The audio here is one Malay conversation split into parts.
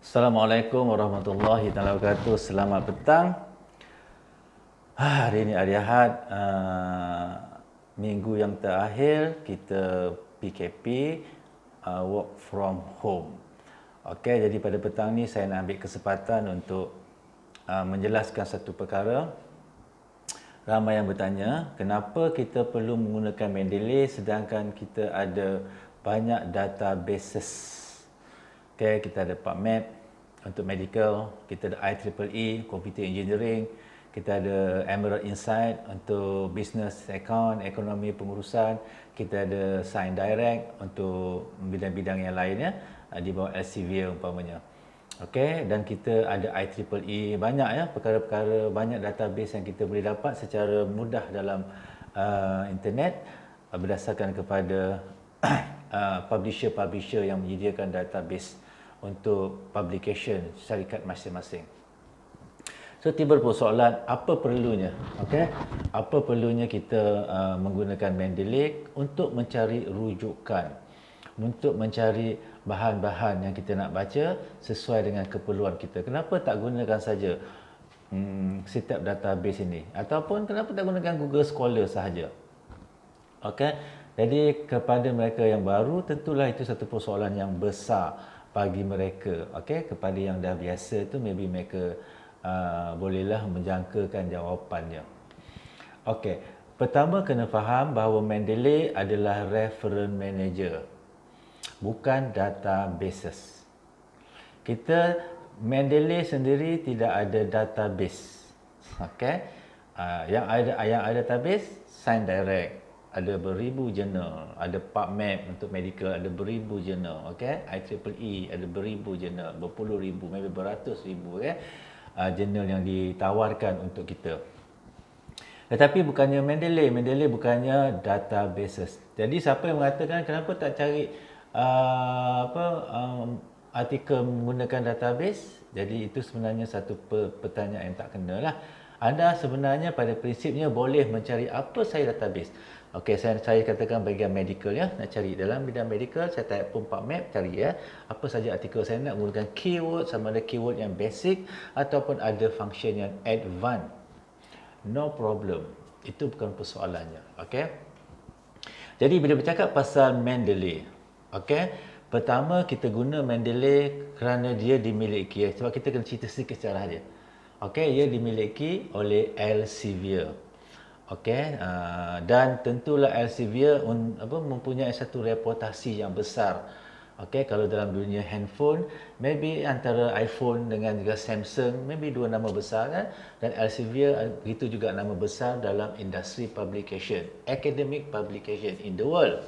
Assalamualaikum warahmatullahi wabarakatuh. Selamat petang. Hari ini hari Ahad, minggu yang terakhir kita PKP, work from home. Okey, jadi pada petang ni saya nak ambil kesempatan untuk menjelaskan satu perkara. Ramai yang bertanya, kenapa kita perlu menggunakan Mendeley sedangkan kita ada banyak databases. Okay, kita ada PubMed untuk medical, kita ada IEEE, Computer Engineering, kita ada Emerald Insight untuk business account, ekonomi pengurusan, kita ada Sign Direct untuk bidang-bidang yang lainnya di bawah Elsevier umpamanya. Okey, dan kita ada IEEE, banyak ya perkara-perkara, banyak database yang kita boleh dapat secara mudah dalam internet berdasarkan kepada publisher-publisher yang menyediakan database untuk publication syarikat masing-masing. So tiba persoalan, apa perlunya? Okey, apa perlunya kita menggunakan Mendeley untuk mencari rujukan, untuk mencari bahan-bahan yang kita nak baca sesuai dengan keperluan kita. Kenapa tak gunakan saja setiap database ini, ataupun kenapa tak gunakan Google Scholar sahaja? Okey, jadi kepada mereka yang baru, tentulah itu satu persoalan yang besar bagi mereka. Okey, kepada yang dah biasa tu maybe mereka bolehlah menjangkakan jawapannya. Okey, pertama kena faham bahawa Mendeley adalah reference manager, bukan databases. Kita Mendeley sendiri tidak ada database. Okey, yang ada database Sign Direct, ada beribu jurnal, ada PubMed untuk medical, ada beribu jurnal, okey, IEEE ada beribu jurnal, berpuluh ribu, maybe beratus ribu jurnal yang ditawarkan untuk kita. Tetapi bukannya Mendeley bukannya databases. Jadi siapa yang mengatakan kenapa tak cari artikel menggunakan database? Jadi itu sebenarnya satu pertanyaan yang tak kena lah. Anda sebenarnya pada prinsipnya boleh mencari apa sahaja database. Okey, saya katakan bahagian medical ya, nak cari dalam bidang medical, saya type pun PubMed, cari ya, apa saja artikel saya nak menggunakan keyword, sama ada keyword yang basic ataupun ada function yang advanced. No problem. Itu bukan persoalannya. Okey. Jadi bila bercakap pasal Mendeley, okey, pertama kita guna Mendeley kerana dia dimiliki, sebab kita kena cerita sedikit sejarah dia. Okey, ia dimiliki oleh Elsevier. Okey, dan tentulah Elsevier mempunyai satu reputasi yang besar. Okey, kalau dalam dunia handphone, maybe antara iPhone dengan juga Samsung, maybe dua nama besar kan, dan Elsevier begitu juga nama besar dalam industri publication, academic publication in the world.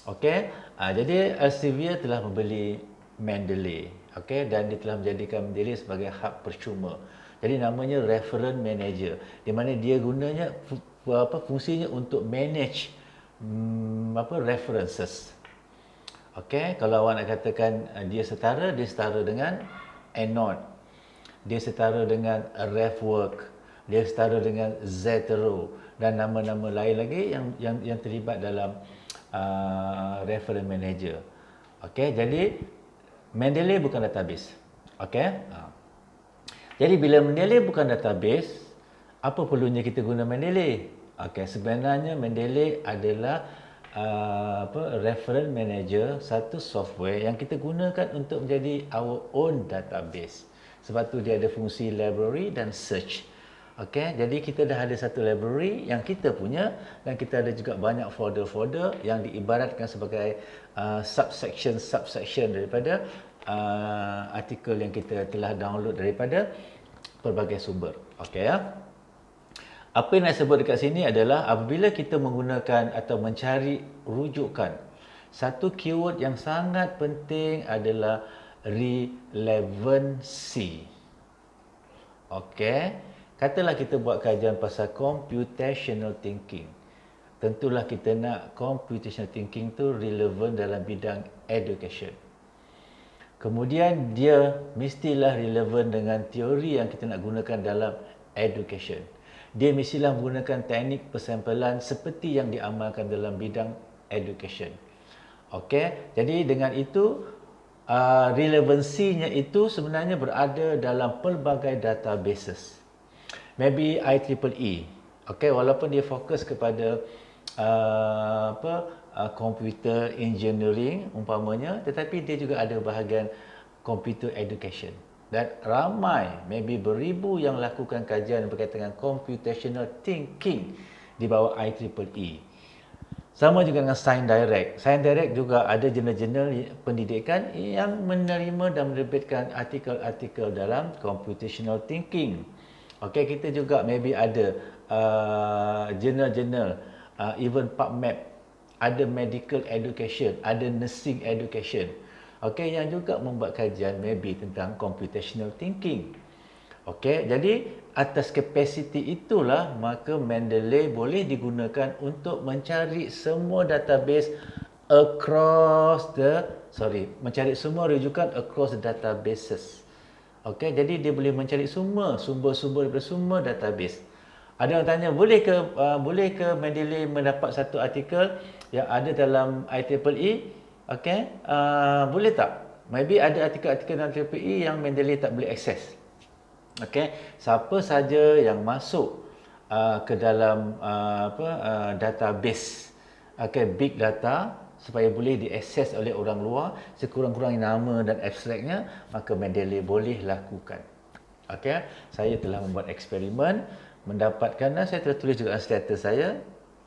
Okey, jadi Elsevier telah membeli Mendeley, okey, dan dia telah menjadikan Mendeley sebagai hak percuma. Jadi namanya reference manager, di mana dia gunanya fungsinya untuk manage references. Okey, kalau awak nak katakan dia setara dengan EndNote. Dia setara dengan RefWork. Dia setara dengan Zotero dan nama-nama lain lagi yang terlibat dalam reference manager. Okey, jadi Mendeley bukan database. Okey? Jadi bila Mendeley bukan database, apa perlunya kita guna Mendeley? Okey, sebenarnya Mendeley adalah reference manager, satu software yang kita gunakan untuk menjadi our own database. Sebab tu dia ada fungsi library dan search. Okey, jadi kita dah ada satu library yang kita punya, dan kita ada juga banyak folder-folder yang diibaratkan sebagai subsection daripada artikel yang kita telah download daripada pelbagai sumber. Okey ya. Apa yang saya sebut dekat sini adalah apabila kita menggunakan atau mencari rujukan, satu keyword yang sangat penting adalah relevancy. Okey, katalah kita buat kajian pasal computational thinking. Tentulah kita nak computational thinking tu relevan dalam bidang education. Kemudian dia mestilah relevan dengan teori yang kita nak gunakan dalam education. Dia mestilah menggunakan teknik persampalan seperti yang diamalkan dalam bidang education. Okey, jadi dengan itu relevansinya itu sebenarnya berada dalam pelbagai databases. Maybe IEEE, okay, walaupun dia fokus kepada computer engineering umpamanya, tetapi dia juga ada bahagian computer education. Dan ramai, maybe beribu yang lakukan kajian berkaitan dengan computational thinking di bawah IEEE. Sama juga dengan Science Direct. Science Direct juga ada jurnal-jurnal pendidikan yang menerima dan menerbitkan artikel-artikel dalam computational thinking. Okey, kita juga maybe ada jurnal-jurnal, even PubMed, ada medical education, ada nursing education. Okey, yang juga membuat kajian maybe tentang computational thinking. Okey, jadi atas kapasiti itulah maka Mendeley boleh digunakan untuk mencari semua database mencari semua rujukan across the databases. Okey, jadi dia boleh mencari semua sumber-sumber daripada semua database. Ada orang tanya, boleh ke Mendeley mendapat satu artikel yang ada dalam IEEE? Okey, boleh tak? Maybe ada artikel-artikel dalam IEEE yang Mendeley tak boleh akses. Okey, siapa saja yang masuk ke dalam database, big data, supaya boleh diakses oleh orang luar, sekurang-kurangnya nama dan abstraknya, maka Mendeley boleh lakukan. Okey, saya telah membuat eksperimen, mendapatkan, dan saya telah tulis juga dalam status saya,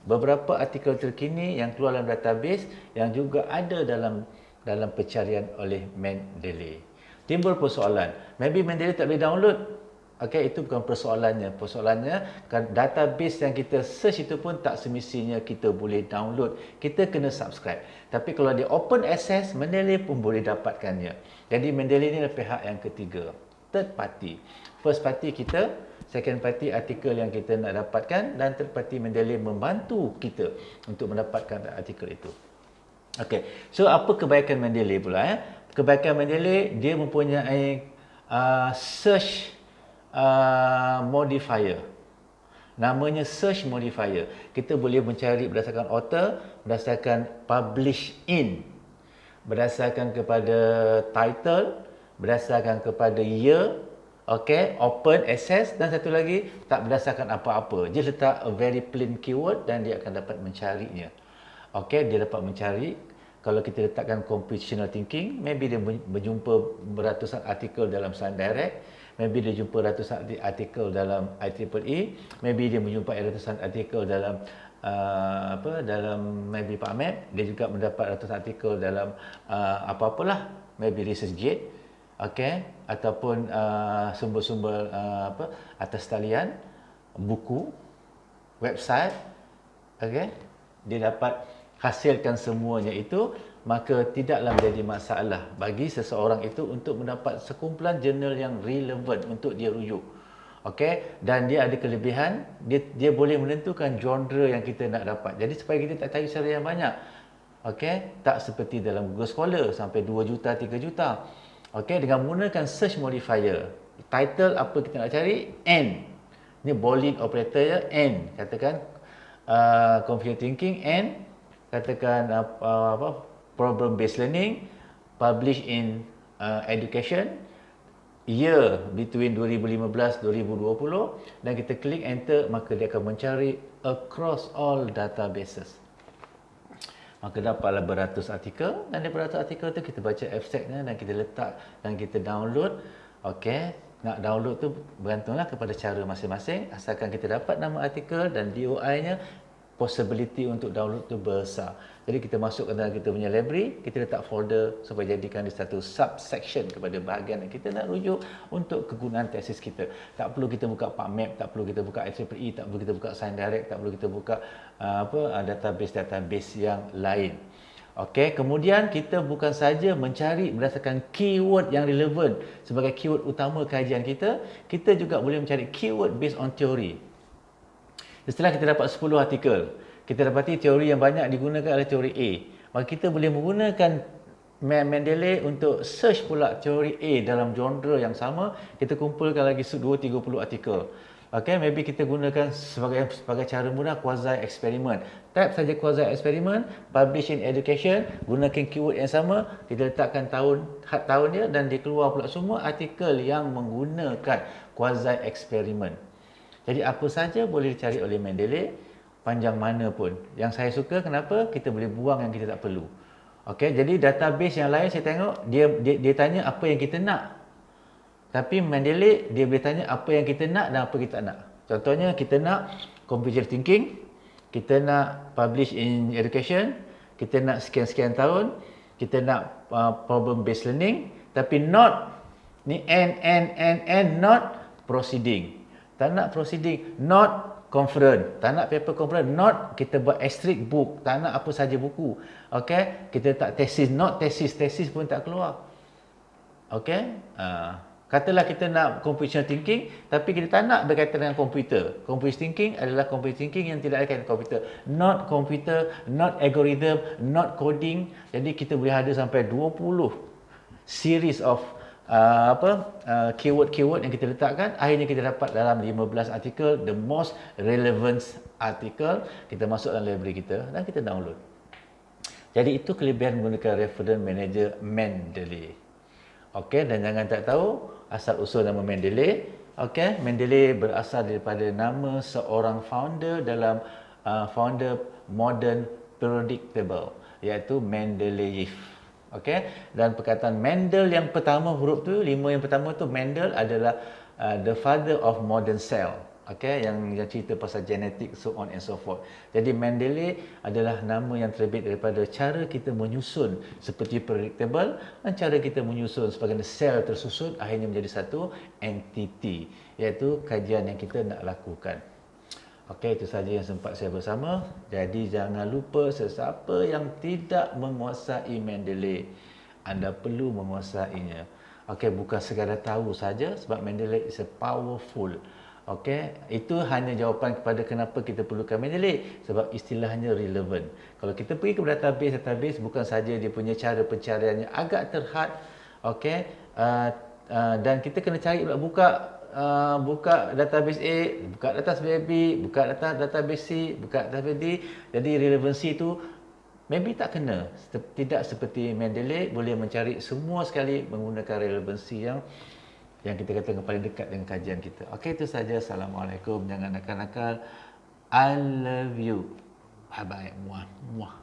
beberapa artikel terkini yang keluar dalam database yang juga ada dalam pencarian oleh Mendeley. Timbul persoalan, maybe Mendeley tak boleh download. Okey, itu bukan persoalannya. Persoalannya, database yang kita search itu pun tak semestinya kita boleh download. Kita kena subscribe. Tapi kalau dia open access, Mendeley pun boleh dapatkannya. Jadi Mendeley ni adalah pihak yang ketiga. Third party. First party kita, second party artikel yang kita nak dapatkan, dan third party Mendeley membantu kita untuk mendapatkan artikel itu. Okey, so apa kebaikan Mendeley pula? Kebaikan Mendeley, dia mempunyai search modifier. Namanya search modifier. Kita boleh mencari berdasarkan author, berdasarkan publish in, berdasarkan kepada title, berdasarkan kepada year, okey, open access, dan satu lagi tak berdasarkan apa-apa. Dia letak a very plain keyword dan dia akan dapat mencarinya. Okey, dia dapat mencari. Kalau kita letakkan computational thinking, maybe dia berjumpa beratusan artikel dalam Science Direct, maybe dia jumpa ratusan artikel dalam IEEE, maybe dia menjumpai ratusan artikel dalam dalam maybe PubMed, dia juga mendapat ratusan artikel dalam apa-apalah, maybe ResearchGate, okey, ataupun sumber-sumber atas talian, buku, website, okey, dia dapat hasilkan semuanya itu, maka tidaklah menjadi masalah bagi seseorang itu untuk mendapat sekumpulan jurnal yang relevan untuk dia rujuk. Okey, dan dia ada kelebihan, dia boleh menentukan genre yang kita nak dapat. Jadi supaya kita tak cari secara yang banyak. Okey, tak seperti dalam Google Scholar sampai 2 juta, 3 juta. Okey, dengan menggunakan search modifier, title apa kita nak cari, N. Ini boolean operator ya, N. Katakan computer thinking, N. Katakan problem based learning, publish in education, year between 2015-2020, dan kita klik enter, maka dia akan mencari across all databases. Maka dapatlah beratus artikel, dan daripada beratus artikel tu kita baca abstraknya dan kita letak dan kita download. Okey, nak download tu bergantunglah kepada cara masing-masing, asalkan kita dapat nama artikel dan DOI-nya, possibility untuk download tu besar. Jadi kita masukkan dalam kita punya library, kita letak folder supaya jadikan dia satu subsection kepada bahagian yang kita nak rujuk untuk kegunaan tesis kita. Tak perlu kita buka PubMed, tak perlu kita buka IEEE, tak perlu kita buka Science Direct, tak perlu kita buka database-database yang lain. Okey, kemudian kita bukan saja mencari berdasarkan keyword yang relevan sebagai keyword utama kajian kita, kita juga boleh mencari keyword based on theory. Setelah kita dapat 10 artikel, kita dapati teori yang banyak digunakan adalah teori A. Maka kita boleh menggunakan Mendeley untuk search pula teori A dalam genre yang sama. Kita kumpulkan lagi 2-30 artikel. Okay, maybe kita gunakan sebagai cara mudah quasi eksperimen. Type saja quasi eksperimen, publish in education, gunakan keyword yang sama, kita letakkan tahun dia dan dia keluar pula semua artikel yang menggunakan quasi eksperimen. Jadi apa saja boleh dicari oleh Mendeley, panjang mana pun. Yang saya suka kenapa? Kita boleh buang yang kita tak perlu. Okey, jadi database yang lain saya tengok dia tanya apa yang kita nak. Tapi Mendeley dia boleh tanya apa yang kita nak dan apa kita tak nak. Contohnya kita nak computer thinking, kita nak publish in education, kita nak sekian-sekian tahun, kita nak problem based learning, tapi not ni not proceeding. Tak nak proceeding, not conference. Tak nak paper conference, not kita buat asterisk book. Tak nak apa saja buku. Okey, kita tak tesis, not tesis pun tak keluar. Okey, katalah kita nak computational thinking, tapi kita tak nak berkaitan dengan komputer. Computer thinking adalah computer thinking yang tidak ada kaitan dengan komputer. Not computer, not algorithm, not coding. Jadi kita boleh ada sampai 20 series of keyword-keyword yang kita letakkan. Akhirnya kita dapat dalam 15 artikel, the most relevant article. Kita masuk dalam library kita dan kita download. Jadi itu kelebihan menggunakan reference manager Mendeley. Okey, dan jangan tak tahu asal usul nama Mendeley. Okey, Mendeley berasal daripada nama seorang founder dalam founder modern periodic table, iaitu Mendeleev. Okey, dan perkataan Mendel yang pertama huruf tu, 5 yang pertama tu, Mendel adalah the father of modern cell. Okey, yang cerita pasal genetik, so on and so forth. Jadi Mendeley adalah nama yang terbit daripada cara kita menyusun seperti predictable dan cara kita menyusun sebagaimana sel tersusun akhirnya menjadi satu entity, iaitu kajian yang kita nak lakukan. Okey, itu saja yang sempat saya bersama. Jadi jangan lupa, sesiapa yang tidak menguasai Mendeley, anda perlu menguasainya. Okey, bukan sekadar tahu saja, sebab Mendeley is a powerful. Okey, itu hanya jawapan kepada kenapa kita perlukan Mendeley, sebab istilahnya relevan. Kalau kita pergi ke database bukan saja dia punya cara pencariannya agak terhad, okey, dan kita kena cari pula, buka database A, buka database B, buka database C, buka database D. Jadi relevansi itu maybe tak kena. Tidak seperti Mendeley boleh mencari semua sekali menggunakan relevansi yang kita katakan paling dekat dengan kajian kita. Okey, itu saja. Assalamualaikum. Jangan nakal-nakal. I love you. Bye bye. Muah. Muah.